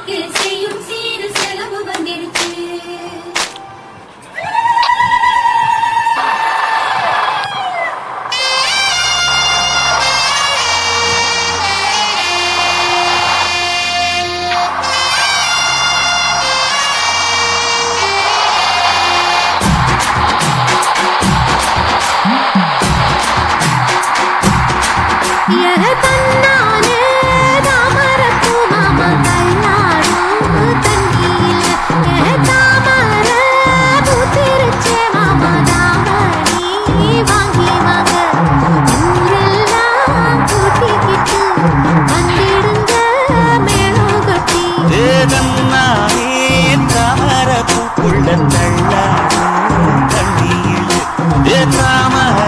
செலவுக்கு செய்யும் சீரு செலவு வந்துடுச்சு. தாமரை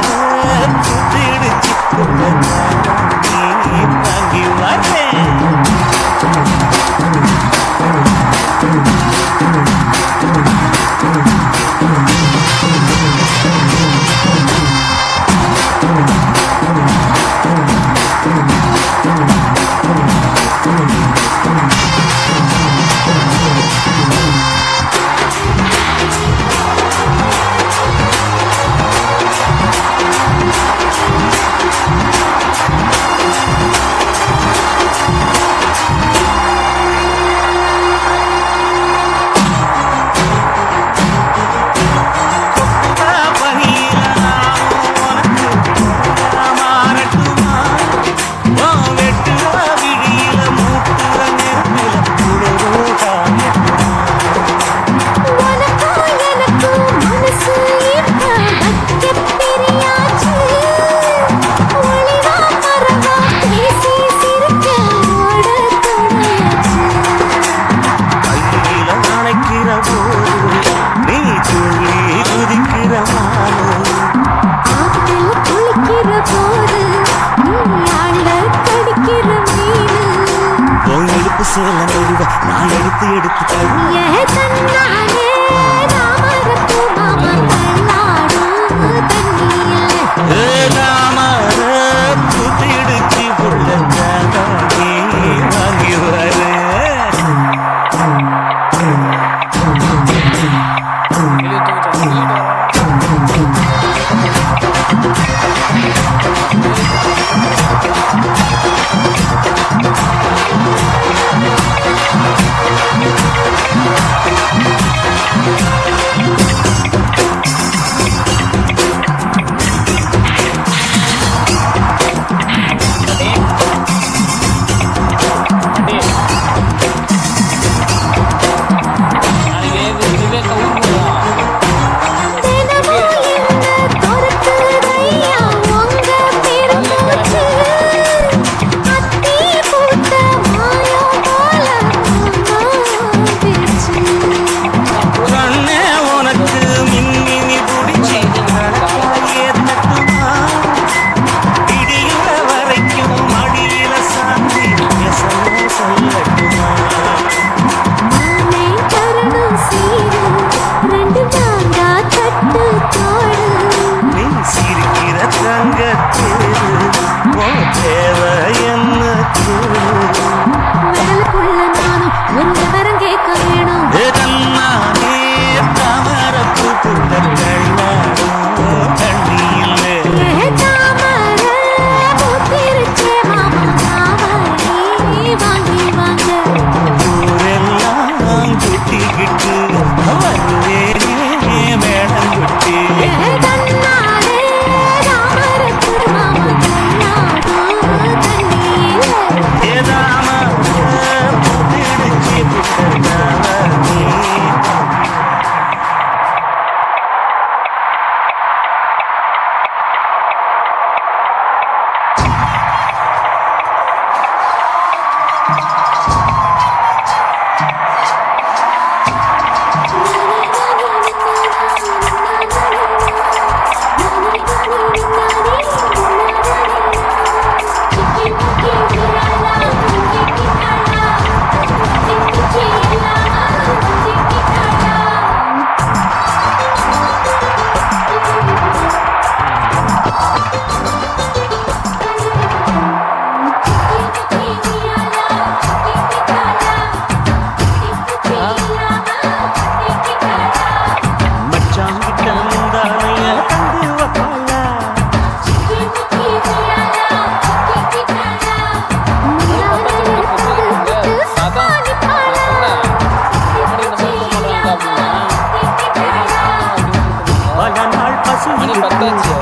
மணி 10 ஆச்சு.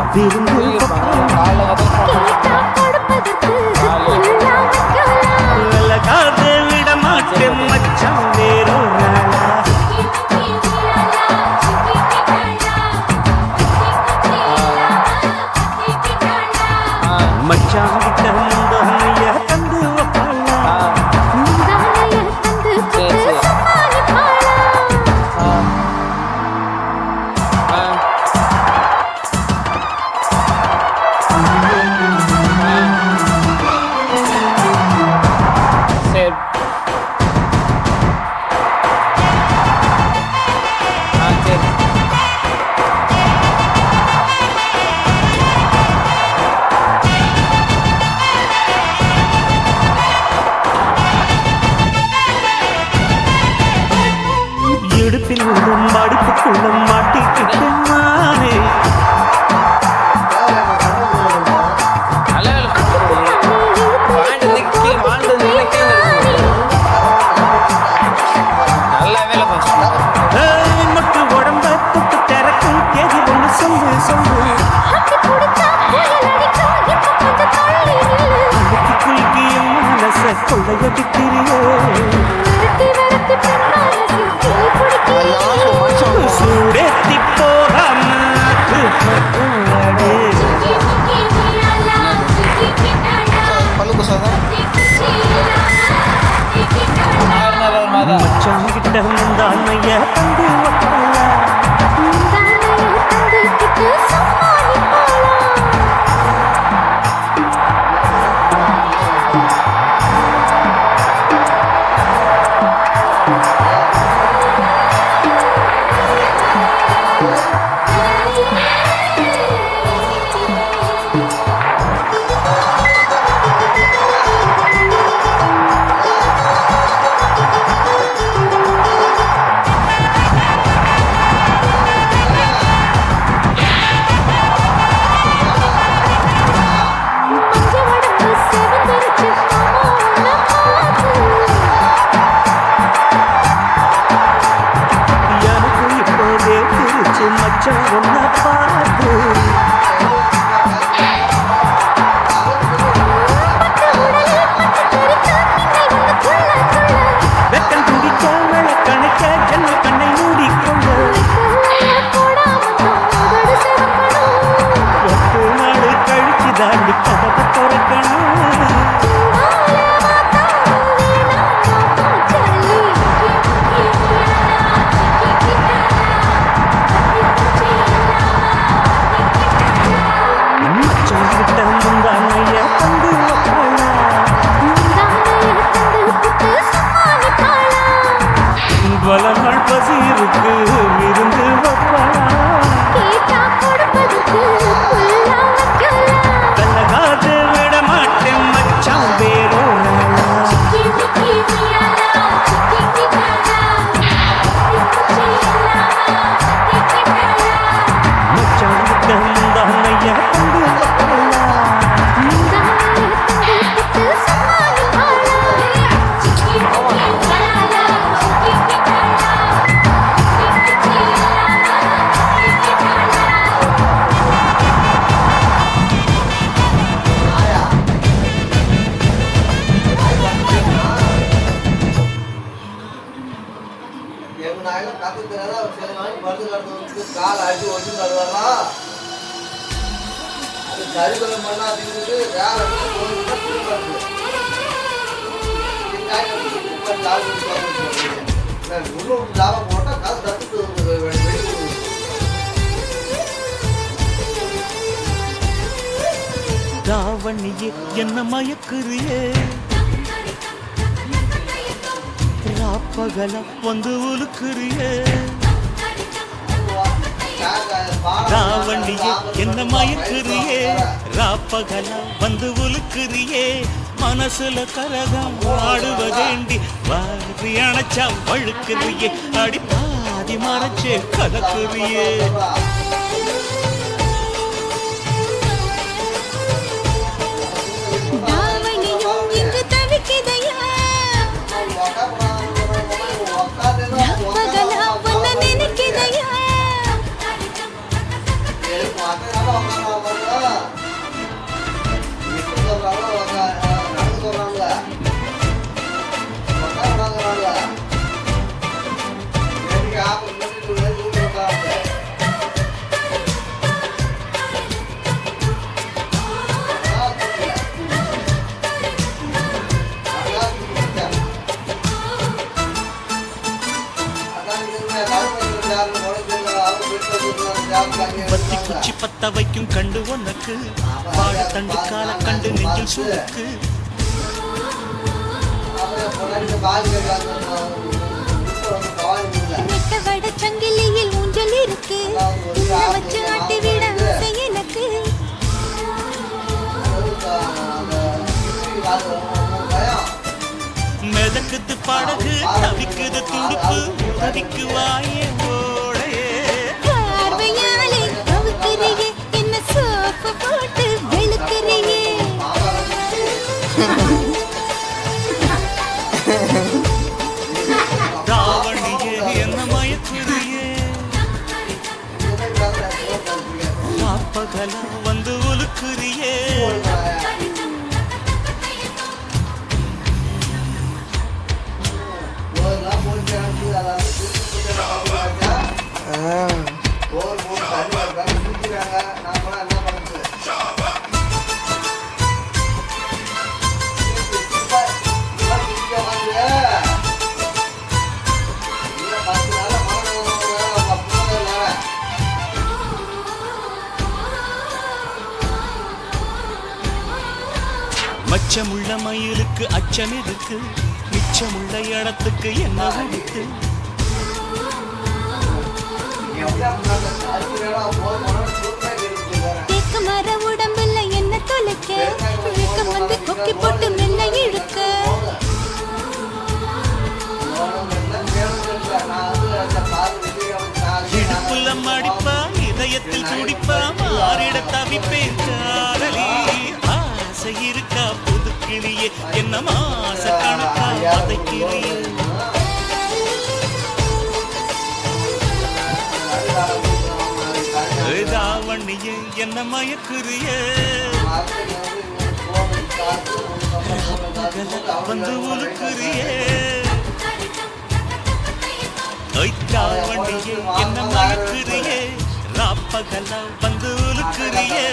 விலகாது விட மாட்டேன் மச்சான் வேறொரு நாளா. மச்சான் கிட்ட முந்தானைய தந்து வைப்பாளா. இடுப்பில் உள்ளும் மடிப்புக்குள்ளும் மாட்டிக்கிட்டு நானே மொட்டு உடம்ப தொட்டு திறக்கும் கேதி ஒன்று சொல்லு சொல்லு. குலுக்கியும் மனச கொள்ளையடிக்கிறியோ. சூடேத்தி போகாம மச்சான் கிட்ட முந்தானைய தந்து வைப்பாளா. மச்சான் ஒன்ன பார்த்து வெக்கம் குடிக்க மழை கணக்க ஜன்ம கண்ணை மூடிக்கொள்ள 10 நாள் கழிச்சு தாண்டி கதவை திறக்கணும். வளநாள் பசி இருக்கு விருந்து வைப்பாளா. கல்லகாது விட மாட்டேன் மச்சான் வேறொரு நாளா. மச்சான் கிட்ட முந்தானைய தந்து வைப்பாளா. தாவணியே என்ன மயக்குறியே. ராப்பகல வந்து உலுக்குறியே. தாவணியே என்ன மயக்குறியே. ராப்பகல வந்து உலுக்குறியே. மனசுல கரகம் ஆடுவதேண்டி வாரி அணைச்சா வழுக்குறியே. அடி பாதி மறைச்சே கலக்குறியே. பத்தி குச்சி பத்த வைக்கும் கண்டு உனக்கு வாழ தண்டு கால கண்டு நெஞ்சில் சுருக்கு நெட்டவட சங்கிலியில் ஊஞ்சல் இருக்கு வச்சு ஆட்டி விட ஆசை எனக்கு மிதக்குது படகு தவிக்குது துடுப்பு தவிக்கு வாயே ஓடையே பார்வையாலே கவுக்கிறியே என்ன சோப்பு போட்டு வெளுக்கிறியே ராவணியே என்ன மயக்குறியே ராப்பகலா வந்து உலுக்குறியே மச்சமுள்ள மயிலுக்கு அச்சம் இருக்கு மிச்சமுள்ள இடத்துக்கு என்ன உடுக்கு தேக்கு மர உடம்புல என்ன தொலைக்க வெக்கம் வந்து கொக்கி போட்டு மெல்ல இழுக்க இடுப்புல மடிப்பா இதயத்தில் துடிப்பா மாறிட தவிப்பேன் காதலி ஆசை இருக்கா புதுக்கிளியே என்ன மாச கணக்கா பதைக்கிறியே ராவணியே என்ன மயக்குறியே வந்து உலுக்குறியே ராவணியே என்ன மயக்குறியே ராப்பகலா வந்து உலுக்குறியே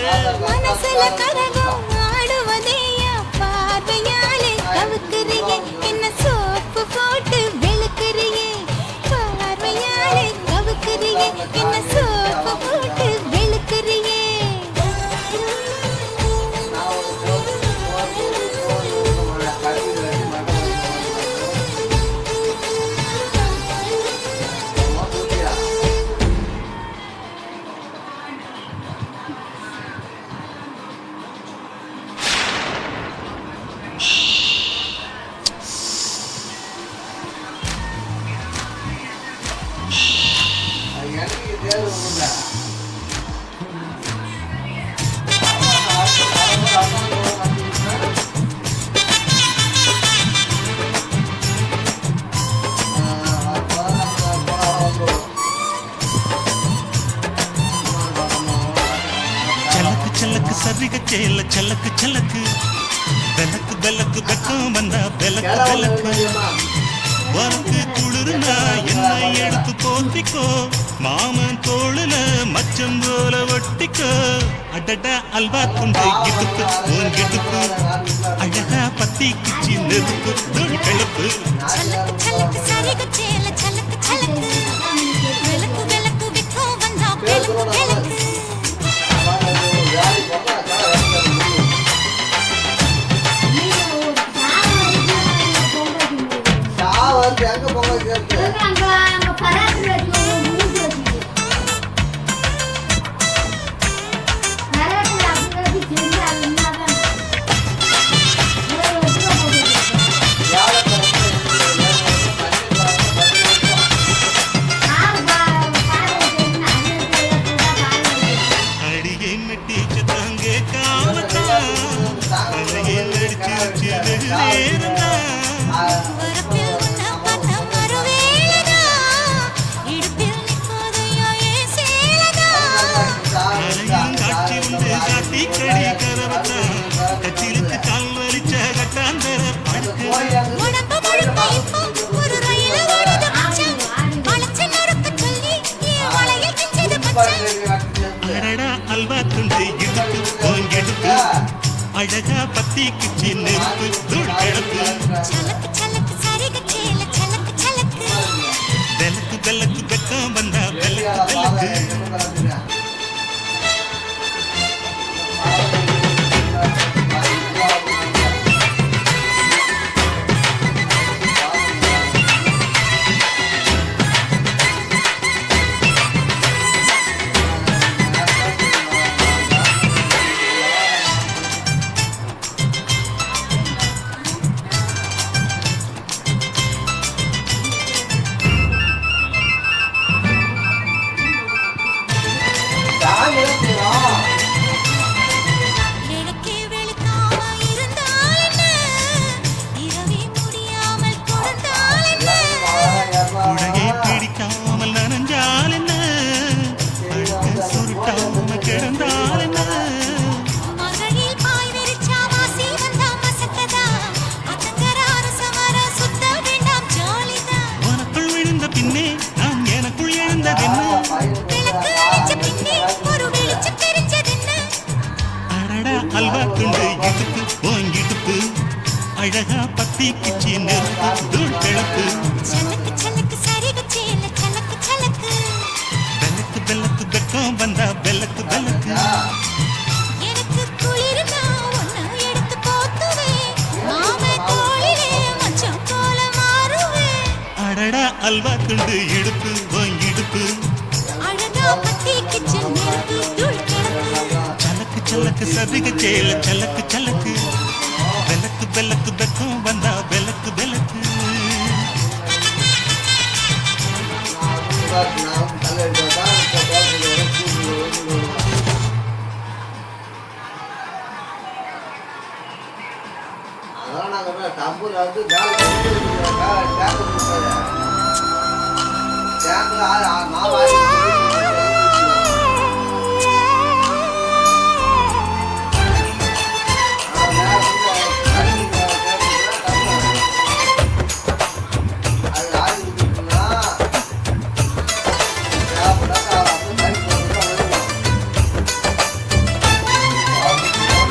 மனசுல கரகம் ஆடுவதையா பார்வையாலே கவுக்கிறியே என்ன சோப்பு போட்டு வெளுக்கிறியே பார்வையாலே கவுக்கிறியே என்ன சோப்பு போட்டு வெளுக்கிறியே சலக்கு சலக்கு சரிக சேல சலக்கு சலக்கு விளக்கு விளக்கு வெக்கம் வந்தா விளக்கு விளக்கு உனக்கு குளிர்னா என்னை எடுத்து போத்திக்கோ மாமன் தோளுல மச்சம் போல ஒட்டிக்கோ அடடா அல்வா துண்டு கிடுப்பு உன் கிடுப்பு அழகா பத்தி கிச்சி நெருப்பு கிளப்பு சலக்கு சலக்கு சரிக சேல சலக்கு சலக்கு விளக்கு விளக்கு வெக்கம் வந்தா விளக்கு விளக்கு எங்க பொங்கல் சேர்த்து அங்க பராட்டு வச்சு மூஞ்சி வச்சு பராட்டு அப்படி செஞ்சு அது என்னதான் அடியை மெட்டிச்சு தங்க காமத்தான் தலையில் அடிச்சு வச்சு வெகு நேரம்தான் வரப்பில் உன்னை பார்த்த மறுவேளைதா, இடுப்பில் நிற்பதையா என் சேலைதா. கரையும் காட்சி துண்டு இடுப்பு போங்கெடுப்பு அழகா பத்திக்குச்சி நெருப்பு தூள் கிடப்பு சலக்கு சலக்கு சரிக சேல சலக்கு சலக்கு விளக்கு விளக்கு வெக்கம் வந்தா விளக்கு விளக்கு கிழக்கே வெளுக்காம இருந்தால் என்ன இரவே முடியாமல் கொடுத்தால் என்ன உடையே பிடிக்காமல் நனைஞ்சால் என்ன அழுக்க சுருட்டாம கிடந்தால் என்ன மகளில் பாய் விரிச்சா வாசி வந்தா மசக்கதா அத்தங்கரார சமர சுத்த வேண்டாம் ஜாலிதான் உனக்குள் விழுந்த பின்னே நான் எனக்குள் எழுந்ததென்ன விளக்கு அணைச்ச பின்னே ஒரு வெளிச்சம் தெரிஞ்சதென்ன அடடா அல்வா துண்டு இடுப்பு போங்கிடுப்பு அழகா பத்தி கிச்சி நெருப்பு தூள் கிளப்பு சலக்கு சலக்கு சரிக சேல சலக்கு சலக்கு விளக்கு விளக்கு வெக்கம் வந்தா விளக்கு விளக்கு எனக்கு குளிர்னா ஒன்னு எடுத்து போத்துவேன் மாமே தோளிலே மச்சம் போல மாறுவேன் அடடா அல்வா துண்டு இடுப்பு போங்கிடுப்பு அழகா பத்தி கிச்சன் நெருப்பு தூள் கிடக்கு சலக்கு சலக்கு சதிக சேல சலக்கு சலக்கு விளக்கு விளக்கு வெக்கம் வந்தா விளக்கு விளக்கு அதான் நாங்க டம்புல வந்து டேங்க்ல மாவாரி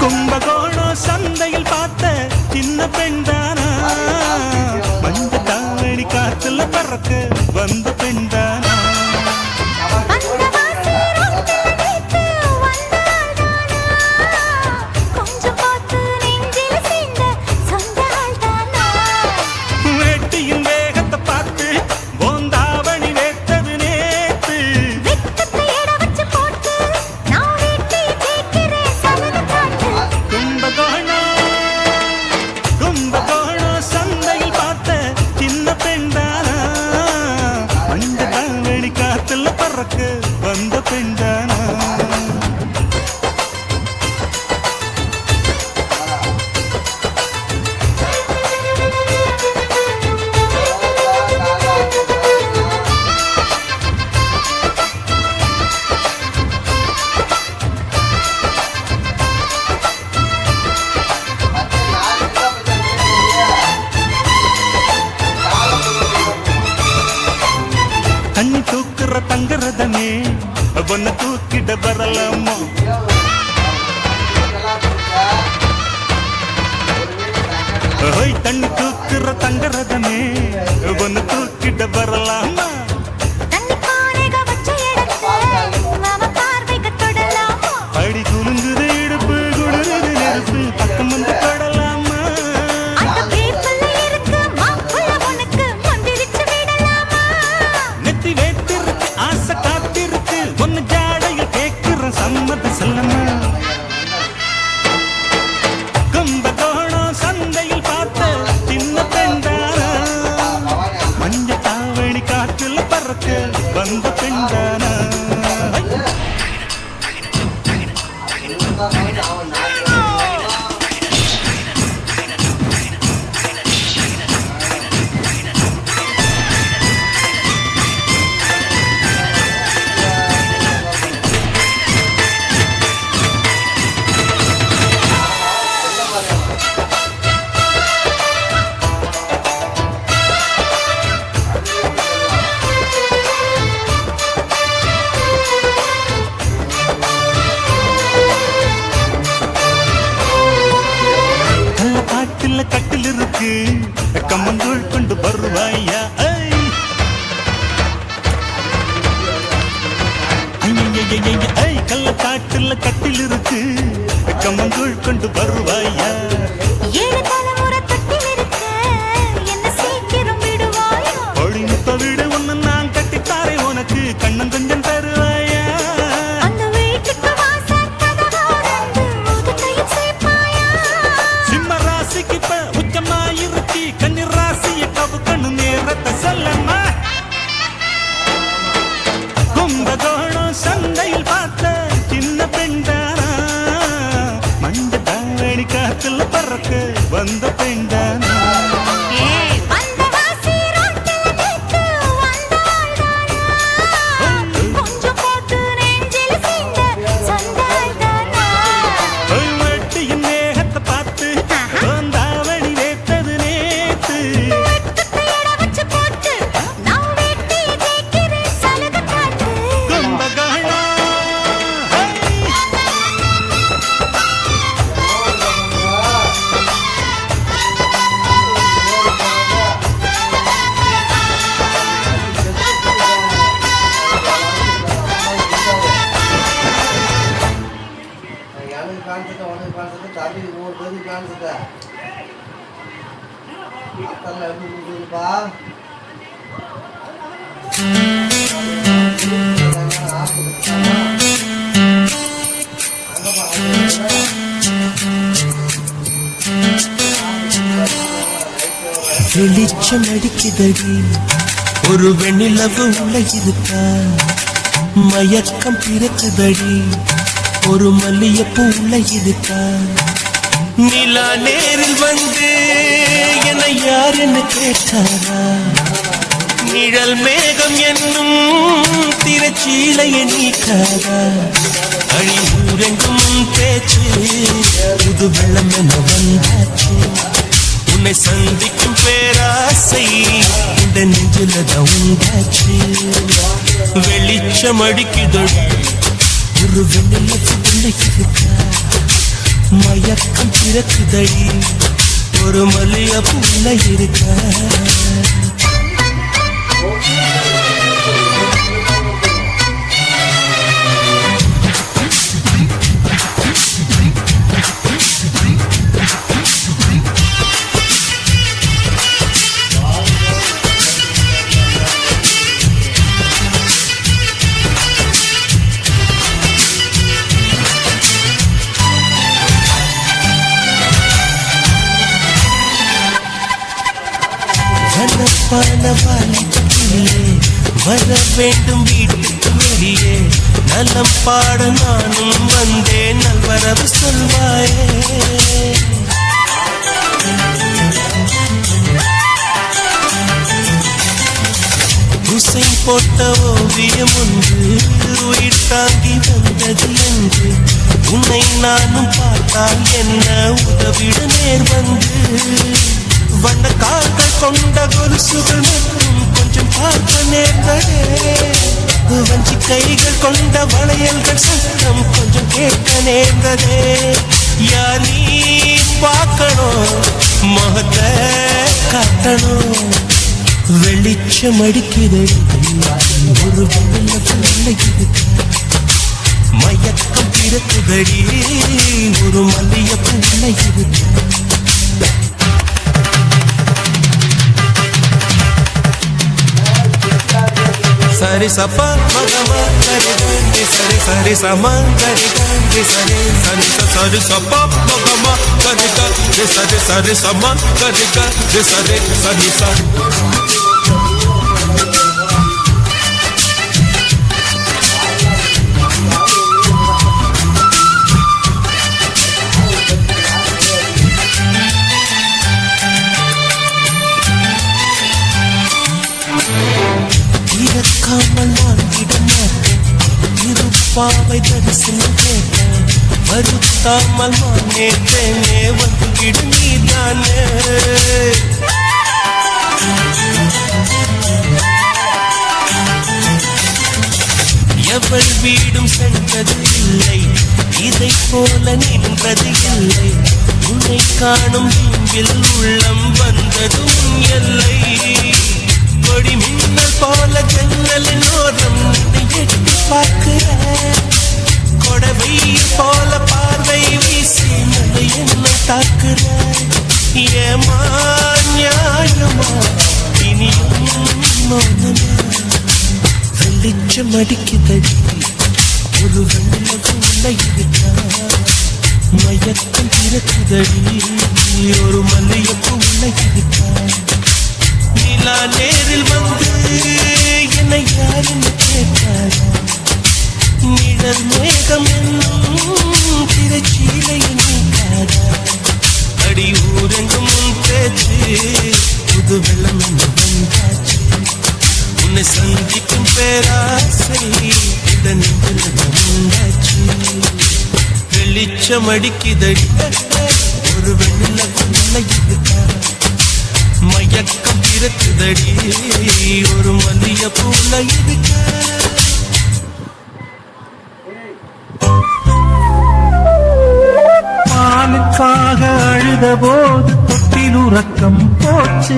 கும்பகோணம் சந்தையில் பார்த்த சின்ன பெண்தானா மஞ்ச தாவணி காத்துல பறக்க வந்த பெண்தானா அந்த வாசி ரோட்டில் வைத்து வந்தாள்தானா கொஞ்சம் பார்த்து நெஞ்சில் சேர்ந்த சொந்த ஆள்தானா வேட்டியின் வேகத்தை பார்த்து போந்தாவணி வேத்தது நேத்து வெக்கத்தை எட வச்சு போட்டு நான் வீட்டை கேட்கிறேன் சலது காட்டு கும்பகோணம் சந்தையில் பார்த்த சின்ன பெண்தானா மஞ்ச தாவணி காத்துல பறக்க வந்த பெண்தானா தண்ணி தூக்குற தங்கரதமே ஒன்ன தூக்கிட வரலாமா ஓய் தண்ணி தூக்குற தங்கரதமே ஒன்ன தூக்கிட வரலாமா தண்ணி பானைக வச்ச இடத்துல மாமா பார்வைக்கு தொடலாமா அடி குலுங்குது இடுப்பு குளிருது நெருப்பு பக்கம் வந்து தொடலாமா அந்த பேப்பல்ல இருக்கு மாப்புள்ள உனக்கு மந்திரிச்சு விடலாமா நெத்தி வேத்திருக்கு ஆசை காத்திருக்கு ஒன்னு ஜாடையில் கேட்கிற சம்மத செல்லமா கும்பகோணம் சந்தையில் பார்த்த சின்ன பெண்தானா மஞ்ச தாவணி காற்றுல பறக்க வந்த பெண்தானா வருவாயா கள்ளக்காட்டுல கட்டில் இருக்கு கம்மங்கூழ் கொண்டு வருவாயா 7 தலைமுறை தொட்டில் இருக்க என்ன சீக்கிரம் விடுவாயா ஒளிந்த வீடு ஒண்ணு நான் கட்டித்தாரே உனக்கு கண்ணம் கொஞ்சம் தருவாயா அந்த வீட்டுக்கு வாசல் கதவோடு உதட்டையும் சேர்ப்பாயா சிம்ம ராசிக்கு இப்ப உச்சமாயிருச்சி கன்னி ராசிய கவு கண்ணு நேரத்தை சொல்லம்மா கும்பகோணம் சந்தையில் பார்த்த சின்ன பெண்டானா மஞ்ச தாவணி காத்துல பறக்க வந்த பெண்டானா வந்த வாசி ரோட்டில் நிற்கு வந்தாள்தானா கொஞ்சம் போட்டு நெஞ்சில் சீண்ட சொந்தாள்தானா வெட்டியின் மேகத்தை பார்த்து தாவணி வேத்தது நேத்து வெட்டத்தை எட வச்சு போட்டு நான் வெட்டி ஜெயிக்கிறேன் சலுகை காட்டு கும்பகோணம் எனக்கு காಣಿಸುತ್ತೆ உனக்கு காಣಿಸುತ್ತೆ தம்பி 3 பேருக்கு காಣಿಸುತ್ತೆ அதெல்லாம் எப்படி கொடுக்குதுப்பா வெளிச்சம் அடிக்குதடி ஒரு வெண்ணிலவு உள்ள இருக்கா மயக்கம் பிறக்குதடி ஒரு மல்லியப்பூ உள்ள இருக்கா நிலா நேரில் வந்து என்னை யார் என்ன கேட்டாரா நிழல் மேகம் என்னும் திரச்சீலைய நீக்காதா அழிவூரெங்கும் பேச்சு புது வெள்ளம் என வந்தாச்சு உன்னை சந்திக்கும் பேராசை இந்த நெஞ்சில உண்டாச்சு வெளிச்சம் அடிக்குதடி ஒரு வெண்ணிலத்துக்குள்ள இருக்கா மயக்கம் பிறக்குதடி ஒரு மல்லியப்பூல இருக்கா வாலிபத்திலே வர வேண்டும் வீட்டுக்கு வெளியே நலம் பாட நானும் வந்தேன் நல்வரவு சொல்வாயே குசை போட்ட ஓவியம் ஒன்று உயிர் தாங்கி வந்தது என்று உன்னை நானும் பார்த்தால் என்ன உதவிட நேர் வந்து வண்ண கால்கள் கொண்ட கொலுசுகள் மற்றும் கொஞ்சம் பார்க்க நேர்ந்ததே வஞ்சி கைகள் கொண்ட வளையல்கள் சத்தம் கொஞ்சம் கேட்க நேர்ந்ததே யா நீ பார்க்கணும் முகத்தை காட்டணும் வெளிச்சம் அடிக்குது ஒரு வெள்ளை மயக்கம் பிறக்குதடி ஒரு மல்லியப்பூ உள்ள இருக்கு சரி சப்பா மகமா சரி கண்டி சரி சரி சமா சரி கண்டி சரி சரி சரி சப்பா மகமா சரி கண்டி சரி சரி சமா சரி கண்டி சரி சரி சரி காமல் வாங்கிட மாட்டேன் இருப்பாவை தரிசனம் கேட்டேன் வருத்தாமல் மானேத்தேனே வந்துவிடு நீதானே எவள் வீடும் சென்றது இல்லை இதை போல நின்றது இல்லை உன்னை காணும் இன்பில் உள்ளம் வந்ததும் எல்லை கொடி மின்னல் போல ஜன்னலின் ஓரம் எட்டி பார்க்கிற கொடவை போல பார்வை வீசி மலை என்னை தாக்குற ஏமா நியாயமா இனியும் மௌனமா வெளிச்சம் அடிக்குதடி ஒரு வெள்ளை இருக்கா மயக்கம் பிறக்குதடி ஒரு மல்லியப்பு உள்ள இருக்கா நிலா நேரில் வந்து என்னை யாருன்னு கேட்டாரா நிழல் மேகம் என்னும் திரைச்சீலை நீக்காரா அடி ஊரெங்கும் முன் பேச்சு புது வெள்ளம் என்ன வந்தாச்சு உன்னை சந்திக்கும் பேராசை இந்த நெஞ்சில் வந்தாச்சு வெளிச்சம் அடிக்குதடி ஒரு வெள்ள இருக்கா மயக்கம் பிறக்குதடி ஒரு மல்லிய பூல இருக்கா பாலுக்காக அழுத போது தொட்டில் உறக்கம் போச்சு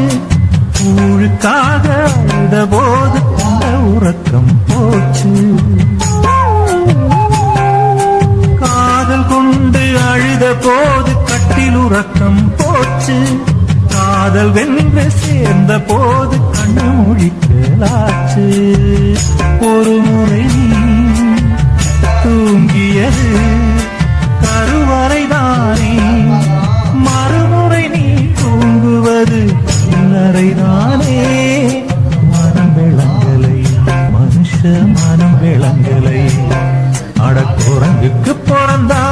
ஊழுக்காக அழுத போது அந்த உறக்கம் போச்சு காதல் கொண்டு அழுத போது கட்டில் உறக்கம் போச்சு காதல் வென்று சேர்ந்த போது கண்ணு மொழிக்கலாச்சு ஒரு முறை தூங்கியது கருவறைதானே மறுமுறை நீ தூங்குவது சில்லறைதானே மனம் விளங்கலை மனுஷ மனம் விளங்கலை அடக்குரங்குக்கு பிறந்தா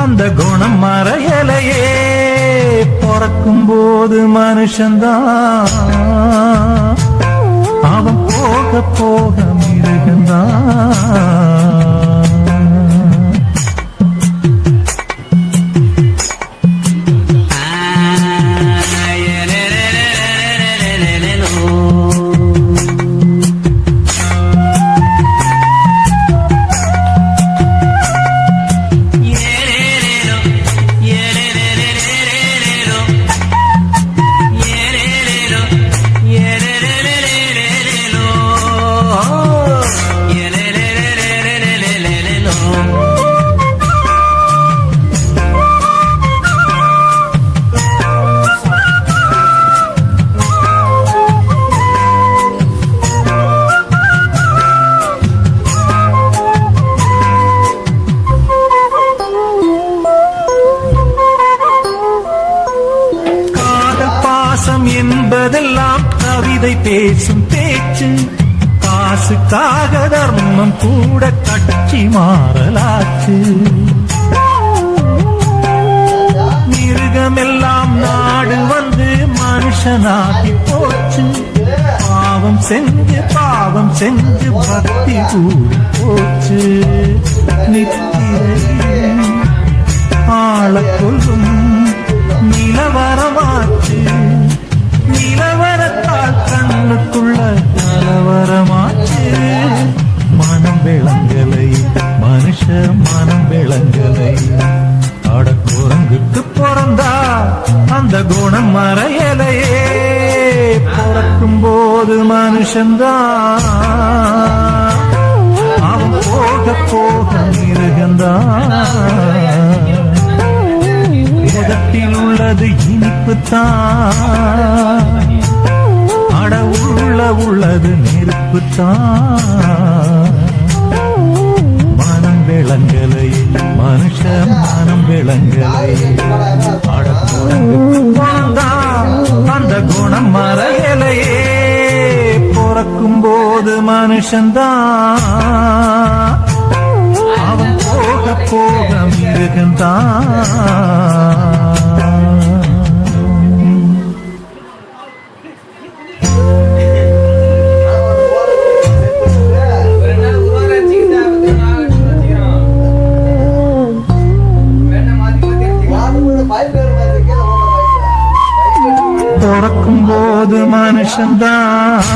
அந்த குணம் மறையலையே பிறக்கும் போது மனுஷன்தான் அவன் போக போக மிருகந்தான் என்பதெல்லாம் கவிதை பேசும் பேச்சு காசுக்காக தர்மம் கூட கட்சி மாறலாச்சு மிருகமெல்லாம் நாடு வந்து மனுஷனாகி போச்சு பாவம் செஞ்சு பக்தி கூடி போச்சு நித்திரை ஆள கொள்ளும் நிலவரமாச்சு நிலவரத்தால் கண்ணுக்குள்ள கலவரமாச்சு மனம் விளங்கலை மனுஷ மனம் விளங்கலை அடக்குரங்குக்கு பிறந்தா அந்த குணம் மறையலையே பிறக்கும் போது மனுஷன்தான் அவன் போக போக மிருகந்தான் உலகத்தில் உள்ளது இனிப்புத்தான் அட உள்ளது நெருப்புத்தான் மனம் விளங்கலை மனுஷ மனம் விளங்கலை அடக்குரங்குக்கு பிறந்தான் அந்த குணம் மறையலையே பிறக்கும் போது மனுஷன்தான் அவன் போக போக மிருகந்தான் பிறக்கும் போது மனுஷன்தான்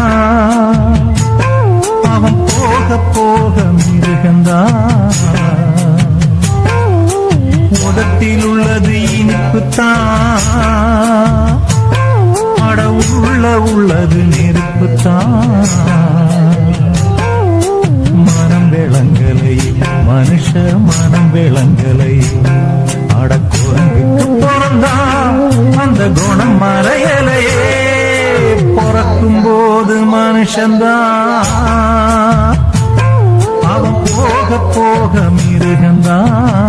அவன் போக போக மிருகந்தான் முகத்தில் உள்ளது இனிப்புத்தான், அட உள்ளது நெருப்புத்தான். மனம் விளங்கலை மனுஷ மனம் விளங்கலை, அட குரங்குக்கு பிறந்தா அந்த குணம் மறையலையே. பிறக்கும் போது மனுஷன்தான், அவன் போக போக மிருகந்தான்.